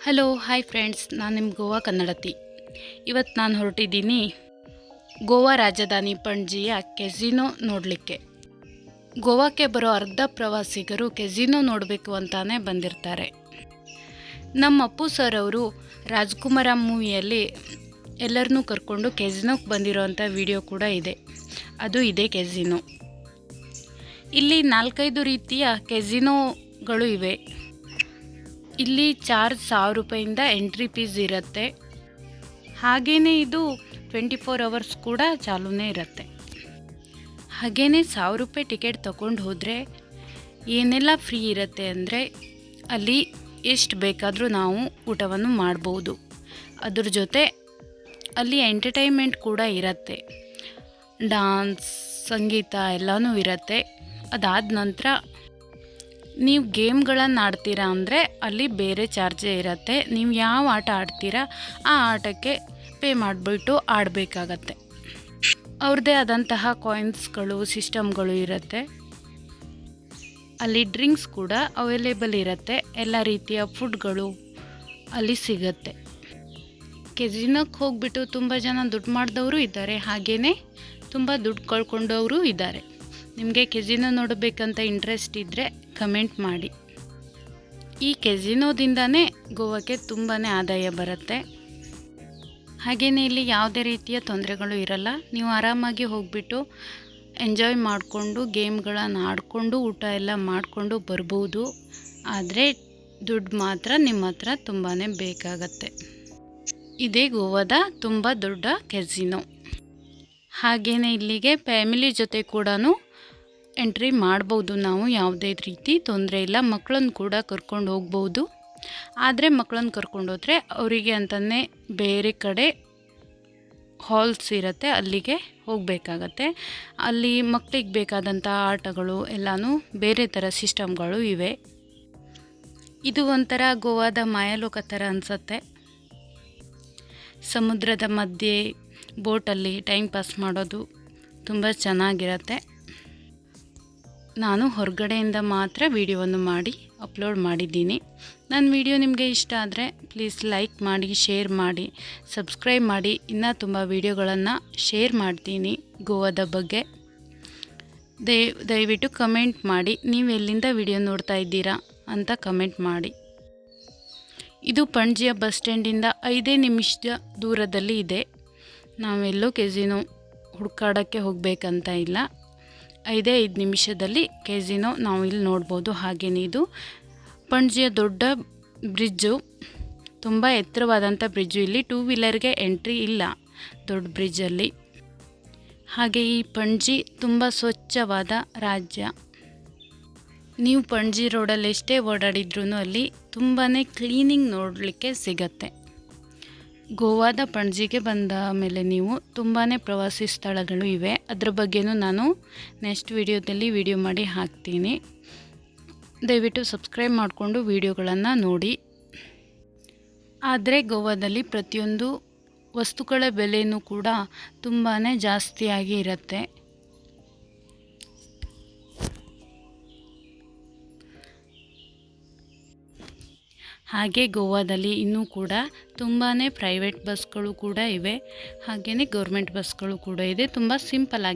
Hello hi friends, ನಾನು ನಿಮ್ಮ ಗೋವಾ ಕನ್ನಡತಿ. ಇವತ್ತು ನಾನು ಹೊರಟಿದ್ದೀನಿ ಗೋವಾ ರಾಜಧಾನಿ ಪಣಜಿಯ ಕೆಸಿನೋ ನೋಡಲಿಕ್ಕೆ. ಗೋವಾಕ್ಕೆ ಬರೋ ಅರ್ಧ ಪ್ರವಾಸಿಗರು ಕೆಸಿನೋ ನೋಡಬೇಕು ಅಂತಾನೆ ಬಂದಿರ್ತಾರೆ. ನಮ್ಮ ಅಪ್ಪು ಸರ್ ಅವರು ರಾಜ್ಕುಮಾರ ಮೂವಿಯಲ್ಲಿ ಎಲ್ಲರನ್ನೂ ಕರ್ಕೊಂಡು ಕೆಸಿನೋಕ್ಕೆ ಬಂದಿರೋವಂಥ ವಿಡಿಯೋ ಕೂಡ ಇದೆ. ಅದು ಇದೆ ಕೆಸಿನೋ. ಇಲ್ಲಿ 4-5 ರೀತಿಯ ಕೆಸಿನೋಗಳು ಇವೆ. ಇಲ್ಲಿ ಚಾರ್ಜ್ 1000 ರೂಪಾಯಿಂದ ಎಂಟ್ರಿ ಫೀಸ್ ಇರುತ್ತೆ. ಹಾಗೆಯೇ ಇದು 24 ಅವರ್ಸ್ ಕೂಡ ಚಾಲೂನೇ ಇರುತ್ತೆ. ಹಾಗೆಯೇ 1000 ರೂಪಾಯಿ ಟಿಕೆಟ್ ತಗೊಂಡು ಹೋದರೆ ಏನೆಲ್ಲ ಫ್ರೀ ಇರುತ್ತೆ ಅಂದರೆ, ಅಲ್ಲಿ ಎಷ್ಟು ಬೇಕಾದರೂ ನಾವು ಊಟವನ್ನು ಮಾಡ್ಬೋದು. ಅದ್ರ ಜೊತೆ ಅಲ್ಲಿ ಎಂಟರ್ಟೈನ್ಮೆಂಟ್ ಕೂಡ ಇರುತ್ತೆ. ಡ್ಯಾನ್ಸ್, ಸಂಗೀತ ಎಲ್ಲನೂ ಇರುತ್ತೆ. ಅದಾದ ನಂತರ ನೀವು ಗೇಮ್ಗಳನ್ನು ಆಡ್ತೀರಾ ಅಂದರೆ ಅಲ್ಲಿ ಬೇರೆ ಚಾರ್ಜೇ ಇರುತ್ತೆ. ನೀವು ಯಾವ ಆಟ ಆಡ್ತೀರಾ ಆ ಆಟಕ್ಕೆ ಪೇ ಮಾಡಿಬಿಟ್ಟು ಆಡಬೇಕಾಗತ್ತೆ. ಅವ್ರದ್ದೇ ಆದಂತಹ ಕಾಯಿನ್ಸ್ಗಳು, ಸಿಸ್ಟಮ್ಗಳು ಇರುತ್ತೆ. ಅಲ್ಲಿ ಡ್ರಿಂಕ್ಸ್ ಕೂಡ ಅವೈಲೇಬಲ್ ಇರುತ್ತೆ. ಎಲ್ಲ ರೀತಿಯ ಫುಡ್ಗಳು ಅಲ್ಲಿ ಸಿಗುತ್ತೆ. ಕೆಸಿನೋಕ್ಕೆ ಹೋಗ್ಬಿಟ್ಟು ತುಂಬ ಜನ ದುಡ್ಡು ಮಾಡಿದವರು ಇದ್ದಾರೆ, ಹಾಗೆಯೇ ತುಂಬ ದುಡ್ಡು ಕಳ್ಕೊಂಡವರು ಇದ್ದಾರೆ. ನಿಮಗೆ ಕೆಸಿನೋ ನೋಡಬೇಕಂತ ಇಂಟ್ರೆಸ್ಟ್ ಇದ್ದರೆ ಕಮೆಂಟ್ ಮಾಡಿ. ಈ ಕೆಸಿನೋದಿಂದನೇ ಗೋವಾಕ್ಕೆ ತುಂಬಾ ಆದಾಯ ಬರುತ್ತೆ. ಹಾಗೆಯೇ ಇಲ್ಲಿ ಯಾವುದೇ ರೀತಿಯ ತೊಂದರೆಗಳು ಇರಲ್ಲ. ನೀವು ಆರಾಮಾಗಿ ಹೋಗಿಬಿಟ್ಟು ಎಂಜಾಯ್ ಮಾಡಿಕೊಂಡು ಗೇಮ್ಗಳನ್ನು ಆಡಿಕೊಂಡು ಊಟ ಎಲ್ಲ ಮಾಡಿಕೊಂಡು ಬರ್ಬೋದು. ಆದರೆ ದುಡ್ಡು ಮಾತ್ರ ನಿಮ್ಮ ಹತ್ರ ತುಂಬಾ ಬೇಕಾಗತ್ತೆ. ಇದೇ ಗೋವಾದ ತುಂಬ ದೊಡ್ಡ ಕೆಸಿನೋ. ಹಾಗೆಯೇ ಇಲ್ಲಿಗೆ ಫ್ಯಾಮಿಲಿ ಜೊತೆ ಕೂಡ ಎಂಟ್ರಿ ಮಾಡ್ಬೋದು. ನಾವು ಯಾವುದೇ ರೀತಿ ತೊಂದರೆ ಇಲ್ಲ. ಮಕ್ಕಳನ್ನು ಕೂಡ ಕರ್ಕೊಂಡು ಹೋಗ್ಬೋದು. ಆದರೆ ಮಕ್ಕಳನ್ನು ಕರ್ಕೊಂಡು ಹೋದರೆ ಅವರಿಗೆ ಅಂತಲೇ ಬೇರೆ ಕಡೆ ಹಾಲ್ಸ್ ಇರುತ್ತೆ, ಅಲ್ಲಿಗೆ ಹೋಗಬೇಕಾಗತ್ತೆ. ಅಲ್ಲಿ ಮಕ್ಕಳಿಗೆ ಬೇಕಾದಂಥ ಆಟಗಳು ಎಲ್ಲನೂ ಬೇರೆ ಥರ ಸಿಸ್ಟಮ್ಗಳು ಇವೆ. ಇದು ಒಂಥರ ಗೋವಾದ ಮಾಯಲೋಕ ಥರ ಅನಿಸುತ್ತೆ. ಸಮುದ್ರದ ಮಧ್ಯೆ ಬೋಟಲ್ಲಿ ಟೈಮ್ ಪಾಸ್ ಮಾಡೋದು ತುಂಬ ಚೆನ್ನಾಗಿರುತ್ತೆ. ನಾನು ಹೊರಗಡೆಯಿಂದ ಮಾತ್ರ ವಿಡಿಯೋವನ್ನು ಮಾಡಿ ಅಪ್ಲೋಡ್ ಮಾಡಿದ್ದೀನಿ. ನನ್ನ ವಿಡಿಯೋ ನಿಮಗೆ ಇಷ್ಟ ಆದರೆ ಪ್ಲೀಸ್ ಲೈಕ್ ಮಾಡಿ, ಶೇರ್ ಮಾಡಿ, ಸಬ್ಸ್ಕ್ರೈಬ್ ಮಾಡಿ. ಇನ್ನೂ ತುಂಬ ವಿಡಿಯೋಗಳನ್ನು ಶೇರ್ ಮಾಡ್ತೀನಿ ಗೋವಾದ ಬಗ್ಗೆ. ದಯವಿಟ್ಟು ಕಮೆಂಟ್ ಮಾಡಿ, ನೀವು ಎಲ್ಲಿಂದ ವಿಡಿಯೋ ನೋಡ್ತಾ ಇದ್ದೀರಾ ಅಂತ ಕಮೆಂಟ್ ಮಾಡಿ. ಇದು ಪಣಜಿಯ ಬಸ್ ಸ್ಟ್ಯಾಂಡಿಂದ 5 ನಿಮಿಷದ ದೂರದಲ್ಲಿ ಇದೆ. ನಾವೆಲ್ಲೂ ಕೆಸಿನೋ ಹುಡುಕಾಡೋಕ್ಕೆ ಹೋಗಬೇಕಂತ ಇಲ್ಲ. 5 ನಿಮಿಷದಲ್ಲಿ ಕೆಸಿನೋ ನಾವು ಇಲ್ಲಿ ನೋಡ್ಬೋದು. ಹಾಗೆಯೇ ಇದು ಪಣಜಿಯ ದೊಡ್ಡ ಬ್ರಿಡ್ಜು, ತುಂಬ ಎತ್ತರವಾದಂಥ ಬ್ರಿಡ್ಜು. ಇಲ್ಲಿ 2 ವೀಲರ್ಗೆ ಎಂಟ್ರಿ ಇಲ್ಲ ದೊಡ್ಡ ಬ್ರಿಡ್ಜಲ್ಲಿ. ಹಾಗೆ ಈ ಪಣಜಿ ತುಂಬ ಸ್ವಚ್ಛವಾದ ರಾಜ್ಯ. ನೀವು ಪಣಜಿ ರೋಡಲ್ಲಿ ಎಷ್ಟೇ ಓಡಾಡಿದ್ರೂ ಅಲ್ಲಿ ತುಂಬಾ ಕ್ಲೀನಿಂಗ್ ನೋಡಲಿಕ್ಕೆ ಸಿಗತ್ತೆ. ಗೋವಾದ ಪಣಜಿಗೆ ಬಂದ ಮೇಲೆ ನೀವು ತುಂಬಾ ಪ್ರವಾಸಿ ಸ್ಥಳಗಳು ಇವೆ. ಅದ್ರ ಬಗ್ಗೆನೂ ನಾನು ನೆಕ್ಸ್ಟ್ ವಿಡಿಯೋದಲ್ಲಿ ವಿಡಿಯೋ ಮಾಡಿ ಹಾಕ್ತೀನಿ. ದಯವಿಟ್ಟು ಸಬ್ಸ್ಕ್ರೈಬ್ ಮಾಡಿಕೊಂಡು ವಿಡಿಯೋಗಳನ್ನು ನೋಡಿ. ಆದರೆ ಗೋವಾದಲ್ಲಿ ಪ್ರತಿಯೊಂದು ವಸ್ತುಗಳ ಬೆಲೆಯೂ ಕೂಡ ತುಂಬಾ ಜಾಸ್ತಿಯಾಗಿ ಇರುತ್ತೆ. ಹಾಗೆ ಗೋವಾದಲ್ಲಿ ಇನ್ನೂ ಕೂಡ ತುಂಬಾ ಪ್ರೈವೇಟ್ ಬಸ್ಗಳು ಕೂಡ ಇವೆ. ಹಾಗೆಯೇ ಗೌರ್ಮೆಂಟ್ ಬಸ್ಗಳು ಕೂಡ ಇದೆ. ತುಂಬ ಸಿಂಪಲ್ ಆಗಿ